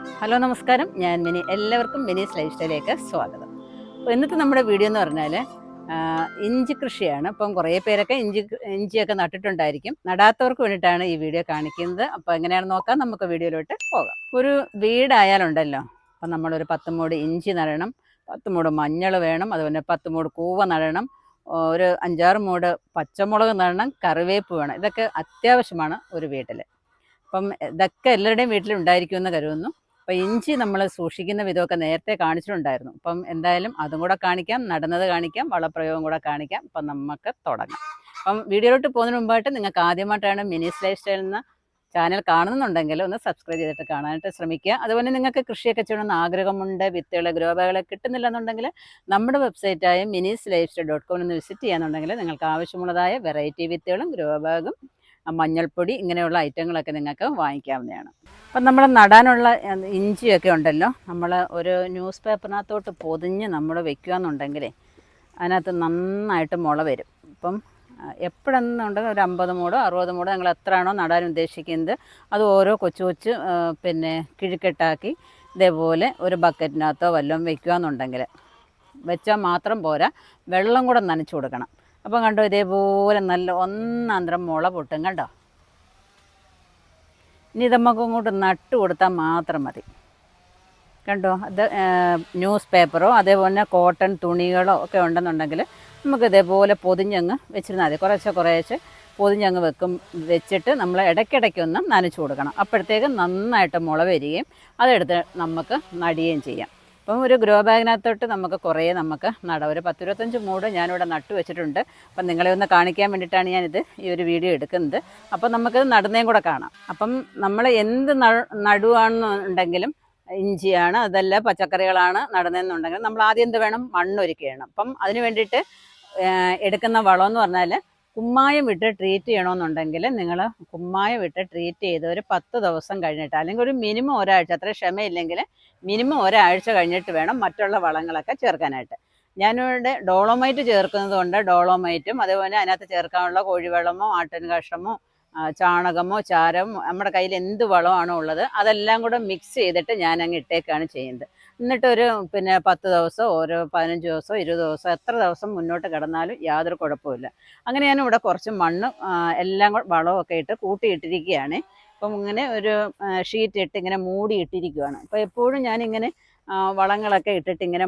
Hello നമസ്കാരം, ഞാൻ mini. എല്ലാവർക്കും മിനീസ് ലൈഫ് സ്റ്റൈലിലേക്ക് സ്വാഗതം. അപ്പോൾ ഇന്നത്തെ നമ്മുടെ വീഡിയോ എന്ന് പറഞ്ഞാൽ ഇഞ്ചി കൃഷിയാണ്. അപ്പം കുറേ പേരൊക്കെ ഇഞ്ചിയൊക്കെ നട്ടിട്ടുണ്ടായിരിക്കും. നടാത്തവർക്ക് വേണ്ടിയിട്ടാണ് ഈ വീഡിയോ കാണിക്കുന്നത്. അപ്പോൾ എങ്ങനെയാണെന്ന് നോക്കാം, നമുക്ക് വീഡിയോയിലോട്ട് പോകാം. ഒരു വീടായാലുണ്ടല്ലോ, അപ്പം നമ്മളൊരു 10 മൂട് ഇഞ്ചി നടണം, 10 മൂട് മഞ്ഞൾ വേണം, അതുപോലെ 10 മൂട് കൂവ നടണം, ഒരു 5-6 മൂട് പച്ചമുളക് നടണം, കറിവേപ്പ് വേണം. ഇതൊക്കെ അത്യാവശ്യമാണ് ഒരു വീട്ടിൽ. അപ്പം ഇതൊക്കെ എല്ലാവരുടെയും വീട്ടിലുണ്ടായിരിക്കുമെന്ന് കരുതുന്നു. അപ്പോൾ ഇഞ്ചി നമ്മൾ സൂക്ഷിക്കുന്ന വിധമൊക്കെ നേരത്തെ കാണിച്ചിട്ടുണ്ടായിരുന്നു. അപ്പം എന്തായാലും അതും കൂടെ കാണിക്കാം, നടുന്നത് കാണിക്കാം, വളപ്രയോഗം കൂടെ കാണിക്കാം. അപ്പം നമുക്ക് തുടങ്ങാം. അപ്പം വീഡിയോയിലോട്ട് പോകുന്നതിന് മുമ്പായിട്ട് നിങ്ങൾക്ക് ആദ്യമായിട്ടാണ് മിനീസ് ലൈഫ് സ്റ്റൈൽ എന്ന ചാനൽ കാണുന്നുണ്ടെങ്കിൽ ഒന്ന് സബ്സ്ക്രൈബ് ചെയ്തിട്ട് കാണാനായിട്ട് ശ്രമിക്കുക. അതുപോലെ നിങ്ങൾക്ക് കൃഷിയൊക്കെ ചെയ്യണമെന്ന് ആഗ്രഹമുണ്ട്, വിത്തുകൾ ഗ്രോ ബാഗുകൾ കിട്ടുന്നില്ലെന്നുണ്ടെങ്കിൽ നമ്മുടെ വെബ്സൈറ്റായ minisslifestyle.com ഒന്ന് വിസിറ്റ് ചെയ്യാന്നുണ്ടെങ്കിൽ നിങ്ങൾക്ക് ആവശ്യമുള്ളതായ വെറൈറ്റി വിത്തുകളും ഗ്രോ ബാഗും മഞ്ഞൾപ്പൊടി ഇങ്ങനെയുള്ള ഐറ്റങ്ങളൊക്കെ നിങ്ങൾക്ക് വാങ്ങിക്കാവുന്നതാണ്. അപ്പം നമ്മൾ നടാനുള്ള ഇഞ്ചിയൊക്കെ ഉണ്ടല്ലോ, നമ്മൾ ഒരു ന്യൂസ് പേപ്പറിനകത്തോട്ട് പൊതിഞ്ഞ് നമ്മൾ വെക്കുകയെന്നുണ്ടെങ്കിൽ അതിനകത്ത് നന്നായിട്ട് മുള വരും. അപ്പം എപ്പോഴെന്നുണ്ടെങ്കിൽ ഒരു 50 മൂടോ 60 മൂടോ നിങ്ങൾ എത്രയാണോ നടാൻ ഉദ്ദേശിക്കുന്നത് അത് ഓരോ കൊച്ചു കൊച്ച് കിഴുക്കെട്ടാക്കി ഇതേപോലെ ഒരു ബക്കറ്റിനകത്തോ വല്ലതും വെക്കുകയെന്നുണ്ടെങ്കിൽ വെച്ചാൽ മാത്രം പോരാ, വെള്ളം കൂടെ നനച്ചു കൊടുക്കണം. അപ്പം കണ്ടോ, ഇതേപോലെ നല്ല ഒന്നാന്തരം മുള പൊട്ടും കണ്ടോ. ഇനി ഇത് നമുക്ക് ഇങ്ങോട്ട് നട്ട് കൊടുത്താൽ മാത്രം മതി. കണ്ടോ, അത് ന്യൂസ് പേപ്പറോ അതേപോലെ കോട്ടൺ തുണികളോ ഒക്കെ ഉണ്ടെന്നുണ്ടെങ്കിൽ നമുക്ക് ഇതേപോലെ പൊതിഞ്ഞങ്ങ് വെച്ചിരുന്നാൽ മതി. കുറേശ്ശെ പൊതിഞ്ഞങ്ങ് വെച്ചിട്ട് നമ്മൾ ഇടയ്ക്കിടയ്ക്കൊന്ന് നനച്ചു കൊടുക്കണം. അപ്പോഴത്തേക്ക് നന്നായിട്ട് മുള വരികയും അതെടുത്ത് നമുക്ക് നടുകയും ചെയ്യാം. അപ്പം ഒരു ഗ്രോ ബാഗിനകത്തോട്ട് നമുക്ക് നടാം. ഒരു 10-25 മൂട് ഞാനിവിടെ നട്ടു വെച്ചിട്ടുണ്ട്. അപ്പം നിങ്ങളെ ഒന്ന് കാണിക്കാൻ വേണ്ടിയിട്ടാണ് ഞാനിത് ഈ ഒരു വീഡിയോ എടുക്കുന്നത്. അപ്പം നമുക്കത് നടുന്നേം കൂടെ കാണാം. അപ്പം നമ്മൾ എന്ത് നടുവാണെന്നുണ്ടെങ്കിലും, ഇഞ്ചിയാണ് അതല്ല പച്ചക്കറികളാണ് നടുന്നതെന്നുണ്ടെങ്കിൽ നമ്മൾ ആദ്യം എന്ത് വേണം, മണ്ണൊരുക്കണം. അപ്പം അതിന് വേണ്ടിയിട്ട് എടുക്കുന്ന വളമെന്ന് പറഞ്ഞാൽ കുമ്മായം വിട്ട് ട്രീറ്റ് ചെയ്യണമെന്നുണ്ടെങ്കിൽ നിങ്ങൾ കുമ്മായം വിട്ട് ട്രീറ്റ് ചെയ്ത് ഒരു 10 ദിവസം കഴിഞ്ഞിട്ട്, അല്ലെങ്കിൽ ഒരു മിനിമം ഒരാഴ്ച, അത്ര ക്ഷമയില്ലെങ്കിൽ മിനിമം ഒരാഴ്ച കഴിഞ്ഞിട്ട് വേണം മറ്റുള്ള വളങ്ങളൊക്കെ ചേർക്കാനായിട്ട്. ഞാനിവിടെ ഡോളോമൈറ്റ് ചേർക്കുന്നത് കൊണ്ട് ഡോളോമൈറ്റും അതേപോലെ അതിനകത്ത് ചേർക്കാനുള്ള കോഴിവെള്ളമോ ആട്ടിൻ കാഷ്ടമോ ചാണകമോ ചാരമോ നമ്മുടെ കയ്യിൽ എന്ത് വളമാണോ ഉള്ളത് അതെല്ലാം കൂടെ മിക്സ് ചെയ്തിട്ട് ഞാൻ അങ്ങ് ഇട്ടേക്കാണ് ചെയ്യുന്നത്. എന്നിട്ടൊരു 10 ദിവസം, ഒരു 15 ദിവസം, 20 ദിവസം, എത്ര ദിവസം മുന്നോട്ട് കിടന്നാലും യാതൊരു കുഴപ്പമില്ല. അങ്ങനെ ഞാനിവിടെ കുറച്ച് മണ്ണ് എല്ലാം കൂടെ വളമൊക്കെ ഇട്ട് കൂട്ടിയിട്ടിരിക്കുകയാണ്. അപ്പം ഇങ്ങനെ ഒരു ഷീറ്റ് ഇട്ട് ഇങ്ങനെ മൂടി ഇട്ടിരിക്കുകയാണ്. അപ്പോൾ എപ്പോഴും ഞാനിങ്ങനെ വളങ്ങളൊക്കെ ഇട്ടിട്ട് ഇങ്ങനെ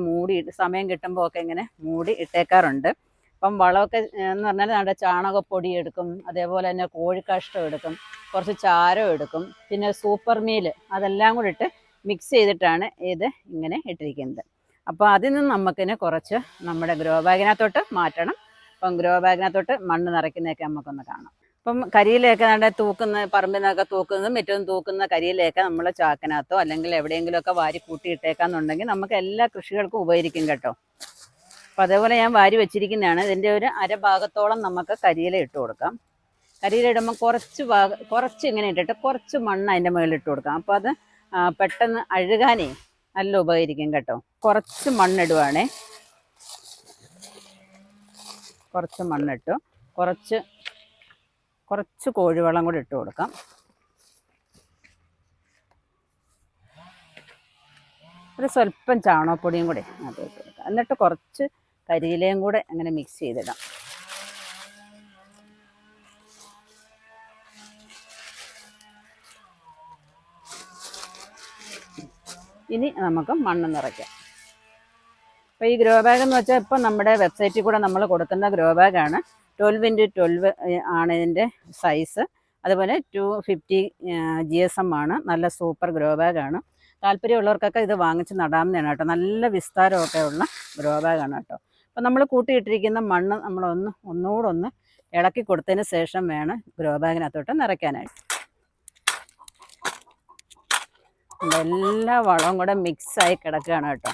സമയം കിട്ടുമ്പോൾ ഒക്കെ ഇങ്ങനെ മൂടി ഇട്ടേക്കാറുണ്ട്. അപ്പം വളമൊക്കെ എന്ന് പറഞ്ഞാൽ നമ്മുടെ ചാണകപ്പൊടി എടുക്കും, അതേപോലെ തന്നെ കോഴിക്കാഷ്ടം എടുക്കും, കുറച്ച് ചാരം എടുക്കും, പിന്നെ സൂപ്പർ മീൽ, അതെല്ലാം കൂടി ഇട്ട് മിക്സ് ചെയ്തിട്ടാണ് ഇത് ഇങ്ങനെ ഇട്ടിരിക്കുന്നത്. അപ്പോൾ അതിൽ നിന്ന് നമുക്കിനെ കുറച്ച് നമ്മുടെ ഗ്രോ ബാഗിനകത്തോട്ട് മാറ്റണം. അപ്പം ഗ്രോ ബാഗിനകത്തോട്ട് മണ്ണ് നിറയ്ക്കുന്നതൊക്കെ നമുക്കൊന്ന് കാണാം. അപ്പം കരിയിലൊക്കെ നമ്മുടെ പറമ്പിൽ നിന്നൊക്കെ തൂക്കുന്നതും മറ്റൊന്നും തൂക്കുന്ന കരിയിലൊക്കെ നമ്മൾ ചാക്കിനകത്തോ അല്ലെങ്കിൽ എവിടെയെങ്കിലുമൊക്കെ വാരി കൂട്ടിയിട്ടേക്കാന്നുണ്ടെങ്കിൽ നമുക്ക് എല്ലാ കൃഷികൾക്കും ഉപകരിക്കും കേട്ടോ. അപ്പം അതേപോലെ ഞാൻ വാരി വെച്ചിരിക്കുന്നതാണ്. ഇതിൻ്റെ ഒരു അരഭാഗത്തോളം നമുക്ക് കരിയില ഇട്ട് കൊടുക്കാം. കരിയില ഇടുമ്പോൾ കുറച്ച് ഇങ്ങനെ ഇട്ടിട്ട് കുറച്ച് മണ്ണ് അതിൻ്റെ മുകളിൽ ഇട്ട് കൊടുക്കാം. അപ്പോൾ അത് പെട്ടെന്ന് അഴുകാനേ നല്ല ഉപകരിക്കും കേട്ടോ. കുറച്ച് മണ്ണിടുവാണേ, കുറച്ച് മണ്ണിട്ടു, കുറച്ച് കോഴിവെള്ളം കൂടി ഇട്ട് കൊടുക്കാം. ഒരു സ്വല്പം ചാണകപ്പൊടിയും കൂടി അത് ഇട്ട് കൊടുക്കാം. എന്നിട്ട് കുറച്ച് കരിയിലയും കൂടെ അങ്ങനെ മിക്സ് ചെയ്തിടാം. ഇനി നമുക്ക് മണ്ണ് നിറയ്ക്കാം. അപ്പോൾ ഈ ഗ്രോ ബാഗ് എന്ന് വെച്ചാൽ ഇപ്പം നമ്മുടെ വെബ്സൈറ്റിൽ കൂടെ നമ്മൾ കൊടുക്കുന്ന ഗ്രോ ബാഗാണ്. 12x12 ആണ് ഇതിൻ്റെ സൈസ്. അതുപോലെ 250 GSM ആണ്. നല്ല സൂപ്പർ ഗ്രോ ബാഗാണ്. താല്പര്യമുള്ളവർക്കൊക്കെ ഇത് വാങ്ങിച്ച് നടാവുന്നതാണ് കേട്ടോ. നല്ല വിസ്താരമൊക്കെ ഉള്ള ഗ്രോ ബാഗാണ് കേട്ടോ. അപ്പം നമ്മൾ കൂട്ടിയിട്ടിരിക്കുന്ന മണ്ണ് ഒന്നുകൂടെ ഒന്ന് ഇളക്കി കൊടുത്തതിന് ശേഷം വേണം ഗ്രോ ബാഗിനകത്തോട്ട് നിറയ്ക്കാനായിട്ട്. എല്ലാ വളവും കൂടെ മിക്സായി കിടക്കുകയാണ് കേട്ടോ.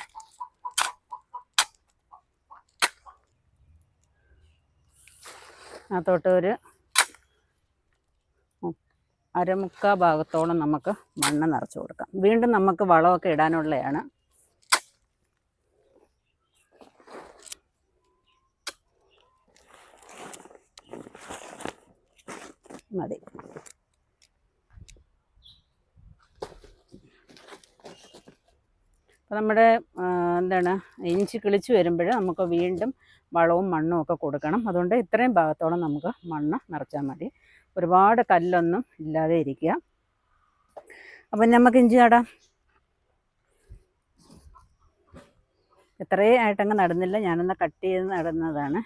അതിനകത്തോട്ട് ഒരു 1/4 ഭാഗത്തോളം നമുക്ക് മണ്ണ് നിറച്ച് കൊടുക്കാം. വീണ്ടും നമുക്ക് വളമൊക്കെ ഇടാനുള്ളതാണ്. മതി. അപ്പോൾ നമ്മുടെ എന്താണ് ഇഞ്ചി കിളിച്ച് വരുമ്പോൾ നമുക്ക് വീണ്ടും വളവും മണ്ണും ഒക്കെ കൊടുക്കണം. അതുകൊണ്ട് ഇത്രയും ഭാഗത്തോളം നമുക്ക് മണ്ണ് നിറച്ചാൽ മതി. ഒരുപാട് കല്ലൊന്നും ഇല്ലാതെ ഇരിക്കുക. അപ്പം നമുക്ക് ഇഞ്ചി നടാം. ഇത്രയും ആയിട്ടങ്ങ് നടുന്നില്ല, ഞാനൊന്ന് കട്ട് ചെയ്ത് നടുന്നതാണ്.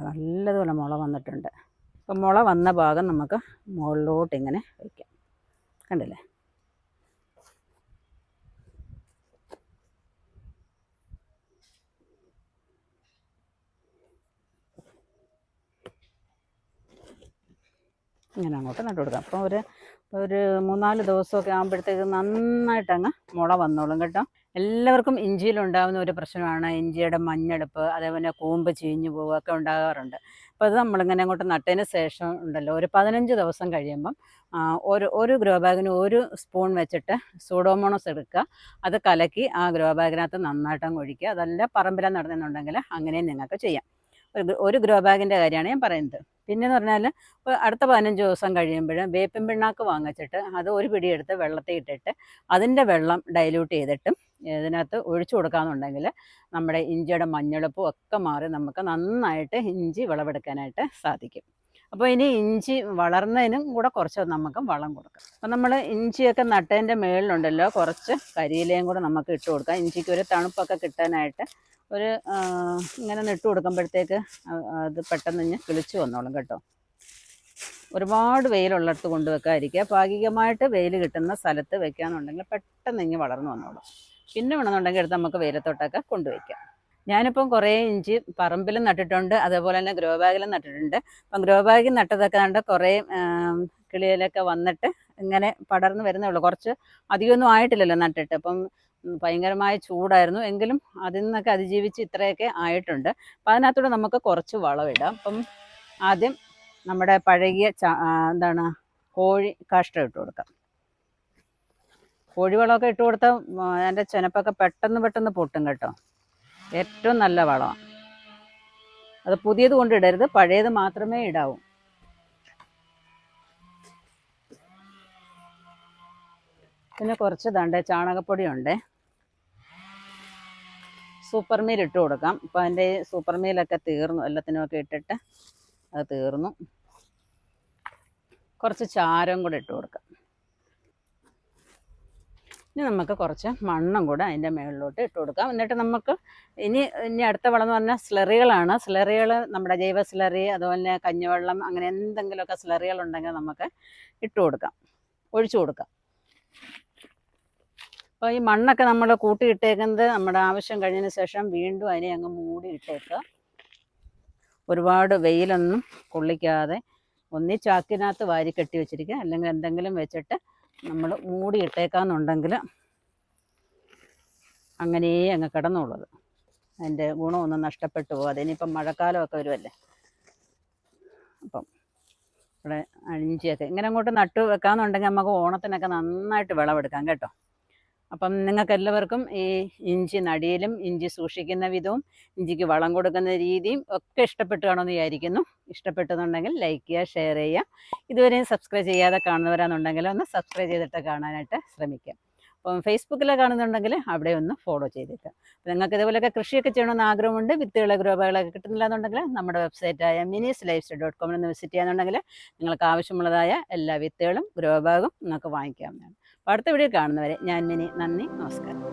നല്ലതുപോലെ മുള വന്നിട്ടുണ്ട്. അപ്പം മുള വന്ന ഭാഗം നമുക്ക് മുകളിലോട്ട് ഇങ്ങനെ വയ്ക്കാം. കണ്ടില്ലേ? ഇങ്ങനെ അങ്ങോട്ട് നട്ടു കൊടുക്കാം. അപ്പോൾ ഒരു 3-4 ദിവസമൊക്കെ ആകുമ്പോഴത്തേക്ക് നന്നായിട്ടങ്ങ് മുള വന്നോളും കേട്ടോ. എല്ലാവർക്കും ഇഞ്ചിയിലുണ്ടാകുന്ന ഒരു പ്രശ്നമാണ് ഇഞ്ചിയുടെ മഞ്ഞെടുപ്പ്, അതേപോലെ കൂമ്പ് ചീഞ്ഞു പോവുകയൊക്കെ ഉണ്ടാകാറുണ്ട്. അപ്പോൾ അത് നമ്മളിങ്ങനെ അങ്ങോട്ട് നട്ടതിന് ശേഷം ഉണ്ടല്ലോ, ഒരു 15 ദിവസം കഴിയുമ്പം ഒരു ഗ്രോ ബാഗിന് 1 സ്പൂൺ വെച്ചിട്ട് സൂഡോമോണസ് എടുക്കുക. അത് കലക്കി ആ ഗ്രോ ബാഗിനകത്ത് നന്നായിട്ടങ്ങ് ഒഴിക്കുക. അതല്ല പറമ്പിലാണ് നടന്നുണ്ടെങ്കിൽ അങ്ങനെയും നിങ്ങൾക്ക് ചെയ്യാം. ഒരു ഗ്രോ ബാഗിൻ്റെ കാര്യമാണ് ഞാൻ പറയുന്നത്. പിന്നെയെന്ന് പറഞ്ഞാൽ അടുത്ത 15 ദിവസം കഴിയുമ്പോൾ വേപ്പിൻ പിണ്ണാക്ക് വാങ്ങിച്ചിട്ട് അത് ഒരു പിടിയെടുത്ത് വെള്ളത്തിൽ ഇട്ടിട്ട് അതിൻ്റെ വെള്ളം ഡൈല്യൂട്ട് ചെയ്തിട്ടും ഇതിനകത്ത് ഒഴിച്ചു കൊടുക്കാമെന്നുണ്ടെങ്കിൽ നമ്മുടെ ഇഞ്ചിയുടെ മഞ്ഞളുപ്പും ഒക്കെ മാറി നമുക്ക് നന്നായിട്ട് ഇഞ്ചി വിളവെടുക്കാനായിട്ട് സാധിക്കും. അപ്പോൾ ഇനി ഇഞ്ചി വളർന്നതിനും കൂടെ കുറച്ച് നമുക്ക് വളം കൊടുക്കാം. അപ്പം നമ്മൾ ഇഞ്ചിയൊക്കെ നട്ടതിൻ്റെ മേളിലുണ്ടല്ലോ കുറച്ച് കരിയിലയും കൂടെ നമുക്ക് ഇട്ട് കൊടുക്കാം. ഇഞ്ചിക്ക് ഒരു തണുപ്പൊക്കെ കിട്ടാനായിട്ട് ഇങ്ങനെ നട്ടു കൊടുക്കുമ്പോഴത്തേക്ക് അത് പെട്ടെന്ന് ഇങ്ങനെ കിളിച്ച് വന്നോളും കേട്ടോ. ഒരുപാട് വെയിലുള്ളിടത്ത് കൊണ്ടുവെക്കാതിരിക്കുക. ഭാഗികമായിട്ട് വെയിൽ കിട്ടുന്ന സ്ഥലത്ത് വെക്കുകയെന്നുണ്ടെങ്കിൽ പെട്ടെന്ന് ഇങ്ങനെ വളർന്നു വന്നോളും. പിന്നെ വേണമെന്നുണ്ടെങ്കിൽ എടുത്ത് നമുക്ക് വെയിലത്തോട്ടൊക്കെ കൊണ്ടുവയ്ക്കാം. ഞാനിപ്പം കുറേ ഇഞ്ചി പറമ്പിലും നട്ടിട്ടുണ്ട്, അതേപോലെ തന്നെ ഗ്രോ ബാഗിലും നട്ടിട്ടുണ്ട്. അപ്പം ഗ്രോ ബാഗിൽ നട്ടതൊക്കെ കണ്ട് കുറേ കിളിയിലൊക്കെ വന്നിട്ട് ഇങ്ങനെ പടർന്ന് വരുന്നേ ഉള്ളൂ. കുറച്ച് അധികമൊന്നും ആയിട്ടില്ലല്ലോ നട്ടിട്ട്. അപ്പം ഭയങ്കരമായ ചൂടായിരുന്നു, എങ്കിലും അതിൽ നിന്നൊക്കെ അതിജീവിച്ച് ഇത്രയൊക്കെ ആയിട്ടുണ്ട്. അപ്പം അതിനകത്തൂടെ നമുക്ക് കുറച്ച് വളമിടാം. അപ്പം ആദ്യം നമ്മുടെ പഴകിയ കോഴി കാഷ്ടം ഇട്ട് കൊടുക്കാം. കോഴിവളമൊക്കെ ഇട്ട് കൊടുത്താൽ അതിൻ്റെ ചെനപ്പൊക്കെ പെട്ടെന്ന് പൊട്ടും കേട്ടോ. ഏറ്റവും നല്ല വളമാണ് അത്. പുതിയത് കൊണ്ടിടരുത്, പഴയത് മാത്രമേ ഇടാവൂ. പിന്നെ കുറച്ച് ചാണകപ്പൊടി ഉണ്ട്, സൂപ്പർ മീൽ ഇട്ട് കൊടുക്കാം. ഇപ്പോൾ അതിൻ്റെ സൂപ്പർ മീലൊക്കെ തീർന്നു, എല്ലാത്തിനുമൊക്കെ ഇട്ടിട്ട് അത് തീർന്നു. കുറച്ച് ചാരം കൂടെ ഇട്ട് കൊടുക്കാം. ഇനി നമുക്ക് കുറച്ച് മണ്ണും കൂടെ അതിൻ്റെ മുകളിലോട്ട് ഇട്ട് കൊടുക്കാം. എന്നിട്ട് നമുക്ക് ഇനി അടുത്ത വളം എന്ന് പറഞ്ഞാൽ സ്ലറികളാണ്. സ്ലറികൾ നമ്മുടെ ജൈവ സ്ലറി, അതുപോലെ കഞ്ഞിവെള്ളം, അങ്ങനെ എന്തെങ്കിലുമൊക്കെ സ്ലറികളുണ്ടെങ്കിൽ നമുക്ക് ഇട്ട് കൊടുക്കാം, ഒഴിച്ചു കൊടുക്കാം. അപ്പോൾ ഈ മണ്ണൊക്കെ നമ്മൾ കൂട്ടിയിട്ടേക്കുന്നത് നമ്മുടെ ആവശ്യം കഴിഞ്ഞതിന് ശേഷം വീണ്ടും അതിനെ അങ്ങ് മൂടി ഇട്ടേക്കുക. ഒരുപാട് വെയിലൊന്നും കൊള്ളിക്കാതെ ഒന്നി ചാക്കിനകത്ത് വാരി കെട്ടി വെച്ചിരിക്കുക, അല്ലെങ്കിൽ എന്തെങ്കിലും വെച്ചിട്ട് നമ്മൾ മൂടി ഇട്ടേക്കാന്നുണ്ടെങ്കിൽ അങ്ങനെ അങ്ങ് കിടന്നുള്ളത്. അതിൻ്റെ ഗുണമൊന്നും നഷ്ടപ്പെട്ടു പോകും. അതിനിപ്പം മഴക്കാലമൊക്കെ വരുമല്ലേ. അപ്പം ഇവിടെ ഇഞ്ചിയൊക്കെ ഇങ്ങനെ അങ്ങോട്ട് നട്ടു വെക്കാമെന്നുണ്ടെങ്കിൽ നമുക്ക് ഓണത്തിനൊക്കെ നന്നായിട്ട് വിളവെടുക്കാം കേട്ടോ. അപ്പം നിങ്ങൾക്ക് എല്ലാവർക്കും ഈ ഇഞ്ചി നടിയിലും ഇഞ്ചി സൂക്ഷിക്കുന്ന വിധവും ഇഞ്ചിക്ക് വളം കൊടുക്കുന്ന രീതിയും ഒക്കെ ഇഷ്ടപ്പെട്ടു കാണുമെന്ന് വിചാരിക്കുന്നു. ഇഷ്ടപ്പെട്ടെന്നുണ്ടെങ്കിൽ ലൈക്ക് ചെയ്യുക, ഷെയർ ചെയ്യുക. ഇതുവരെയും സബ്സ്ക്രൈബ് ചെയ്യാതെ കാണുന്നവരാണെന്നുണ്ടെങ്കിൽ ഒന്ന് സബ്സ്ക്രൈബ് ചെയ്തിട്ട് കാണാനായിട്ട് ശ്രമിക്കാം. അപ്പം ഫേസ്ബുക്കിൽ കാണുന്നുണ്ടെങ്കിൽ അവിടെ ഒന്ന് ഫോളോ ചെയ്തേക്കാം. അപ്പോൾ നിങ്ങൾക്ക് ഇതുപോലെയൊക്കെ കൃഷിയൊക്കെ ചെയ്യണമെന്ന് ആഗ്രഹമുണ്ട്, വിത്തുകൾ ഗ്രോ ബാഗുകളൊക്കെ കിട്ടുന്നില്ല എന്നുണ്ടെങ്കിൽ നമ്മുടെ വെബ്സൈറ്റായ minisLifestyle.com വിസിറ്റ് ചെയ്യാന്നുണ്ടെങ്കിൽ നിങ്ങൾക്ക് ആവശ്യമുള്ളതായ എല്ലാ വിത്തുകളും ഗ്രോ ബാഗും നിങ്ങൾക്ക് വാങ്ങിക്കാവുന്നതാണ്. അപ്പോൾ അടുത്ത വീഡിയോ കാണുന്നവരെ ഞാൻ മിനി, നന്ദി, നമസ്കാരം.